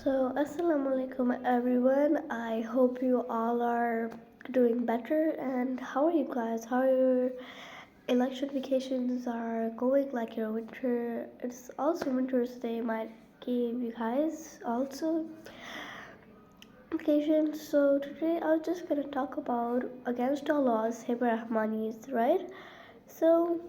So, Assalamualaikum everyone. I hope you all are doing better. And how are you guys? How are your election vacations are going? Like your winter, it's also winter, so they might give you guys also vacation. So today I'm just gonna talk about against all laws, Hibah Rahmani's right. So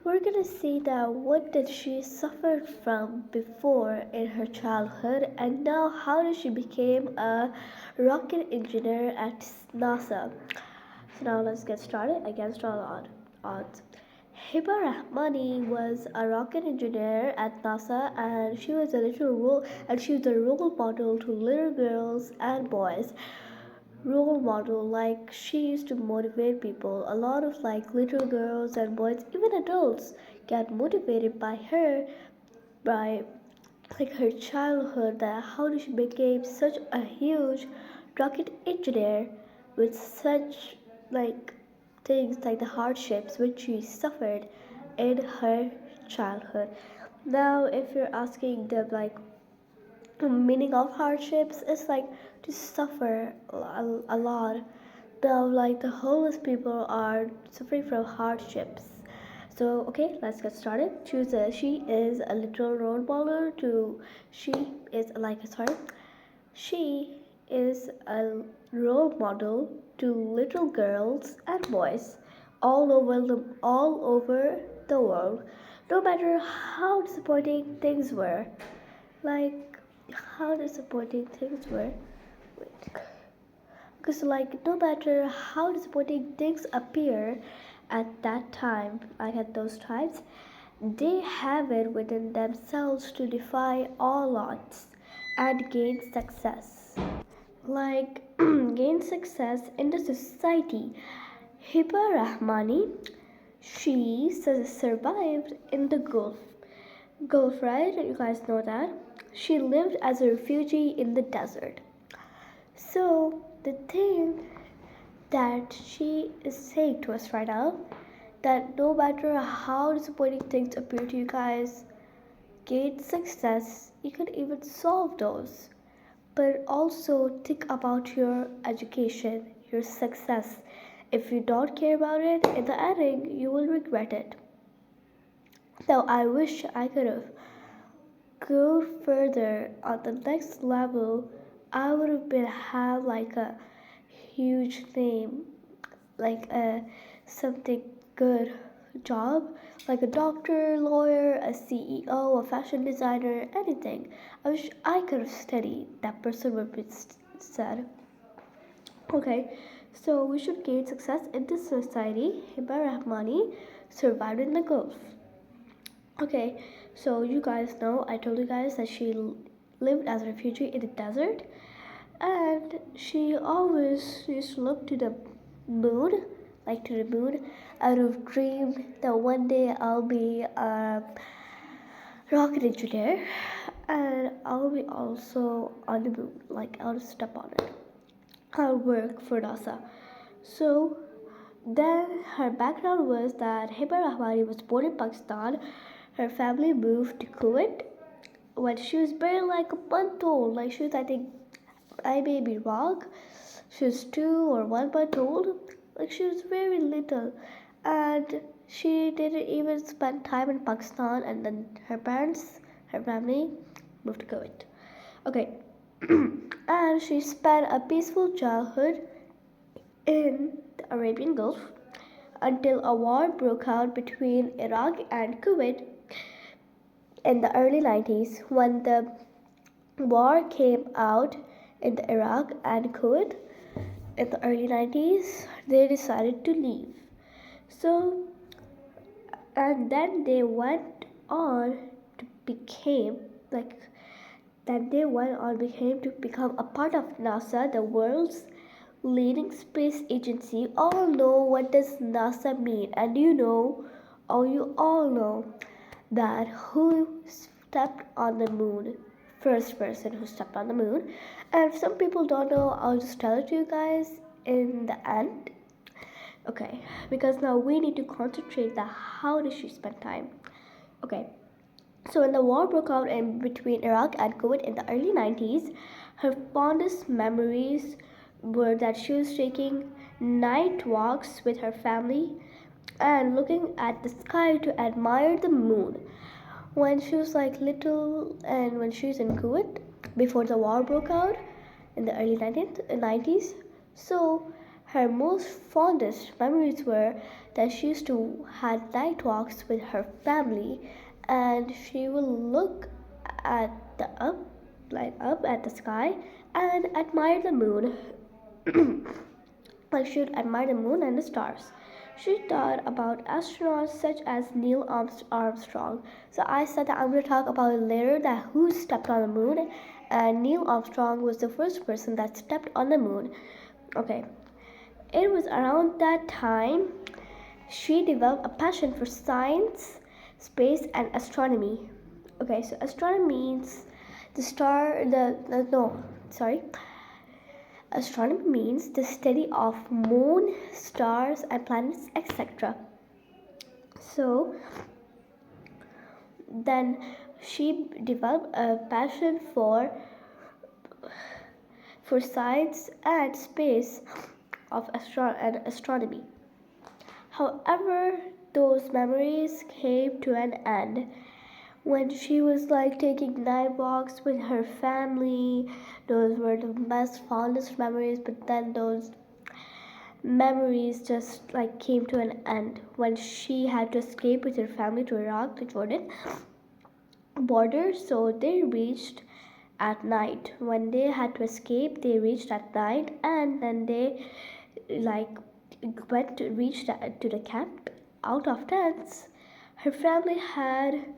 we're gonna see that what did she suffer from before in her childhood, and now how did she become a rocket engineer at NASA. So now let's get started against all odds. Hibah Rahmani was a rocket engineer at NASA, and she was a role model to little girls and boys. Role model, like she used to motivate people. A lot of like little girls and boys, even adults, get motivated by her, by like her childhood, that how she became such a huge rocket engineer with such like things like the hardships which she suffered in her childhood. Now if you're asking them like meaning of hardships, is like to suffer a lot. Now like the homeless people are suffering from hardships. So okay, let's get started. She is a literal role model to she is like sorry she is a role model to little girls and boys all over the world, no matter how disappointing things were. Like how disappointing things were. Wait. Because like no matter how disappointing things appear at that time, like at those times, they have it within themselves to defy all odds and gain success. Like gain success in the society. Hibah Rahmani, she survived in the Gulf, right? You guys know that. She lived as a refugee in the desert. So the thing that she is saying to us right now, that no matter how disappointing things appear to you guys, gain success, you can even solve those. But also think about your education, your success. If you don't care about it, in the ending, you will regret it. Now, I wish I could have go further on the next level. I would have like a huge name, like something good job, like a doctor, lawyer, a CEO, a fashion designer, anything. I wish I could have studied. That person would be said. Okay, so we should gain success in this society. Hibah Rahmani survived in the Gulf. Okay, so you guys know, I told you guys that she lived as a refugee in the desert, and she always used to look to the moon, like to the moon, out of dream that one day I'll be a rocket engineer and I'll be also on the moon, like I'll step on it. I'll work for NASA. So then her background was that Hibah Rahmani was born in Pakistan. Her family moved to Kuwait when she was barely like a month old. Like she was, I think, I may be wrong, she was 2 or 1 month old. Like she was very little, and she didn't even spend time in Pakistan. And then her family, moved to Kuwait. Okay, and she spent a peaceful childhood in the Arabian Gulf until a war broke out between Iraq and Kuwait in the early 90s. When the war came out in the Iraq and Kuwait in the early 90s, they decided to leave. So, and then they went on to became like to become a part of NASA, the world's leading space agency. All know what does NASA mean, and you all know that who stepped on the moon, first person who stepped on the moon. And if some people don't know, I'll just tell it to you guys in the end. Okay, because now we need to concentrate that how did she spend time. Okay, So when the war broke out in between Iraq and Kuwait in the early 90s, her fondest memories were that she was taking night walks with her family and looking at the sky to admire the moon. When she was like little and when she was in Kuwait before the war broke out in the early 90s, so her most fondest memories were that she used to have night walks with her family and she will look at the up at the sky and admire the moon. Like she would admire the moon and the stars. She thought about astronauts such as Neil Armstrong. So I said that I'm going to talk about it later, that who stepped on the moon, and Neil Armstrong was the first person that stepped on the moon. Okay, it was around that time she developed a passion for science, space, and astronomy. Okay, so astronomy means the star, the no, sorry. Astronomy means the study of moon, stars, and planets, etc. So then she developed a passion for science and space of and astronomy. However, those memories came to an end when she was like taking night walks with her family. Those were the best fondest memories, but then those memories just like came to an end when she had to escape with her family to Iraq, to Jordan border. So they reached at night. When they had to escape, they reached at night, and then they like went to reach to the camp out of tents. Her family had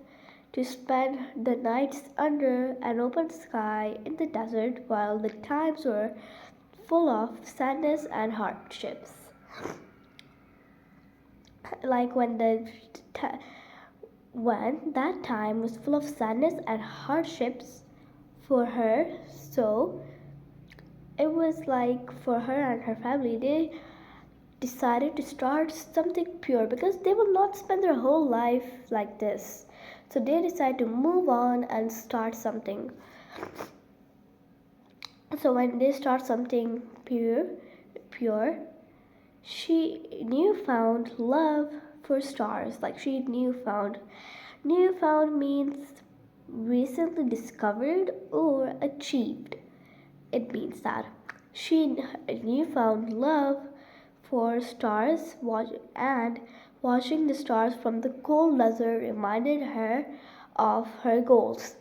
to spend the nights under an open sky in the desert while the times were full of sadness and hardships. Like when that time was full of sadness and hardships for her, so it was like for her and her family, they decided to start something pure because they will not spend their whole life like this. So they decided to move on and start something. So when they start something pure, she found love for stars. Like she found means recently discovered or achieved. It means that she found love for stars, and watching the stars from the cold desert reminded her of her goals.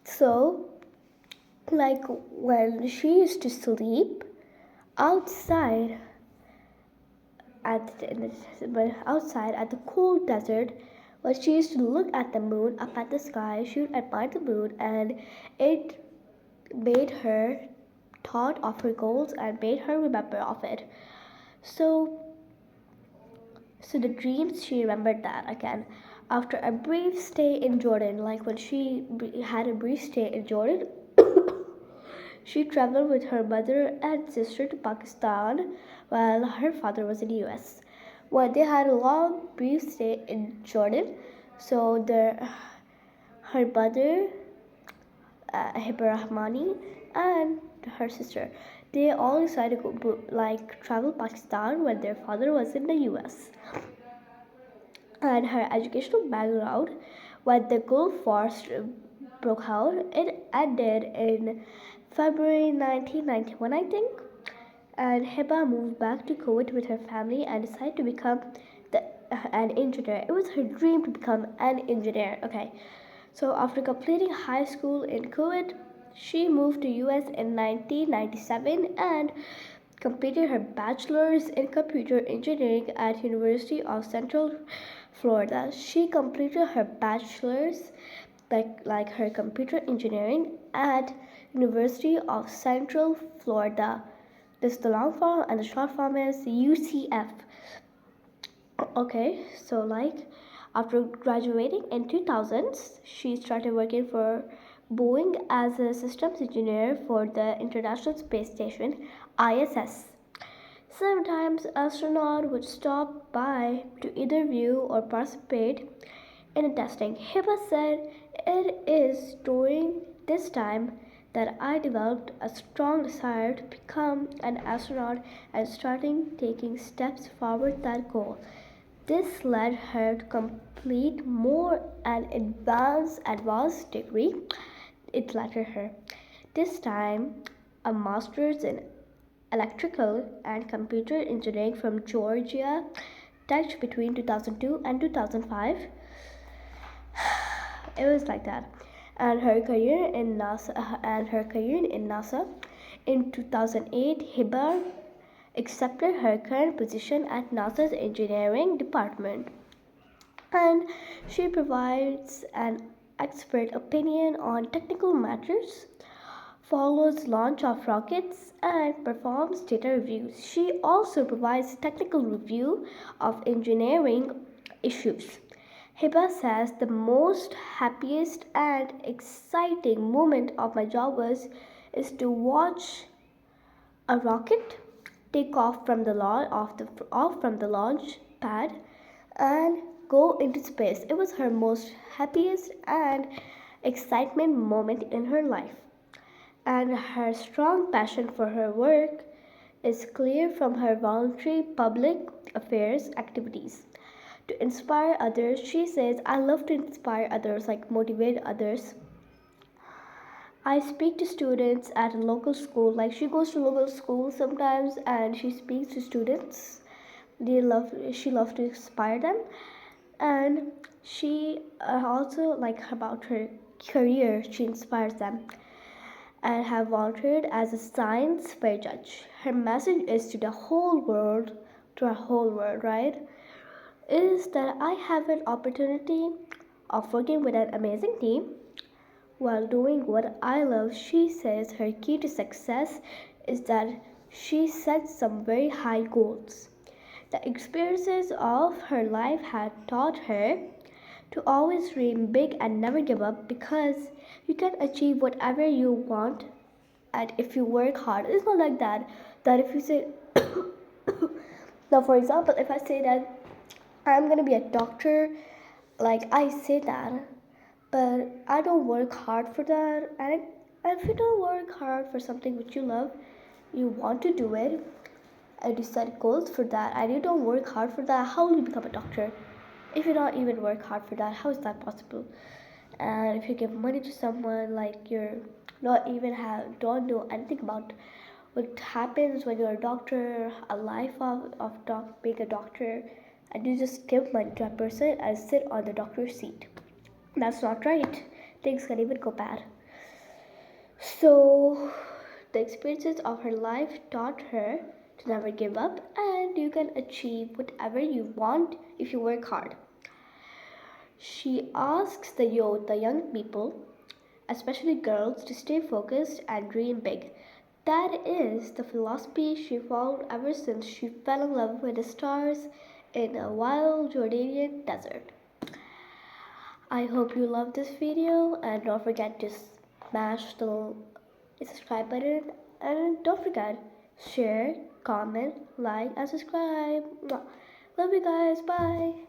So, like when she used to sleep outside at the cold desert, when she used to look at the moon up at the sky, she would admire the moon, and it made her thought of her goals and made her remember of it. So the dreams, she remembered that again. After a brief stay in Jordan, like when she had a brief stay in Jordan, she traveled with her mother and sister to Pakistan while her father was in the US. When they had a long brief stay in Jordan, so her mother, Hibah Rahmani, and her sister, they all decided to go, travel Pakistan when their father was in the US. And her educational background, when the Gulf War broke out, it ended in February 1991, I think. And Hibah moved back to Kuwait with her family and decided to become an engineer. It was her dream to become an engineer. Okay, so after completing high school in Kuwait, she moved to US in 1997 and completed her bachelor's in computer engineering at University of Central Florida. She completed her bachelor's like her computer engineering at University of Central Florida. This is the long form, and the short form is UCF. Okay, so after graduating in 2000s, she started working for Boeing as a systems engineer for the International Space Station, ISS. Sometimes astronauts would stop by to either view or participate In a testing, Hibah said, "It is during this time that I developed a strong desire to become an astronaut and starting taking steps forward that goal. This led her to complete more an advanced degree. It led her this time a master's in electrical and computer engineering from Georgia Tech between 2002 and 2005. It was like that. And her career in NASA. In 2008, Hibah accepted her current position at NASA's engineering department, and she provides an expert opinion on technical matters, follows launch of rockets, and performs data reviews. She also provides technical review of engineering issues. Hibah says, "The most happiest and exciting moment of my job is to watch a rocket take off from the launch pad and go into space. It was her most happiest and excitement moment in her life, and her strong passion for her work is clear from her voluntary public affairs activities. To inspire others," she says, "I love to inspire others, like motivate others. I speak to students at a local school. Like she goes to local schools sometimes and she speaks to students. She loves to inspire them, and she also like about her career. She inspires them, and have volunteered as a science fair judge. Her message is to the whole world, right? Is that I have an opportunity of working with an amazing team while doing what I love." She says her key to success is that she sets some very high goals. The experiences of her life had taught her to always dream big and never give up, because you can achieve whatever you want, and if you work hard. It's not like that if you say now, for example, if I say that I'm gonna be a doctor, like I say that, but I don't work hard for that. And if you don't work hard for something which you love, you want to do it, and you set goals for that, and you don't work hard for that, how will you become a doctor? If you don't even work hard for that, how is that possible? And if you give money to someone, like you're not even don't know anything about what happens when you're a doctor, a life of being a doctor, and you just give money to a person and sit on the doctor's seat. That's not right. Things can even go bad. So, the experiences of her life taught her to never give up, and you can achieve whatever you want if you work hard. She asks the youth, the young people, especially girls, to stay focused and dream big. That is the philosophy she followed ever since she fell in love with the stars in a wild Jordanian desert. I hope you love this video, and don't forget to smash the subscribe button, and don't forget share, comment, like, and subscribe. Love you guys. Bye.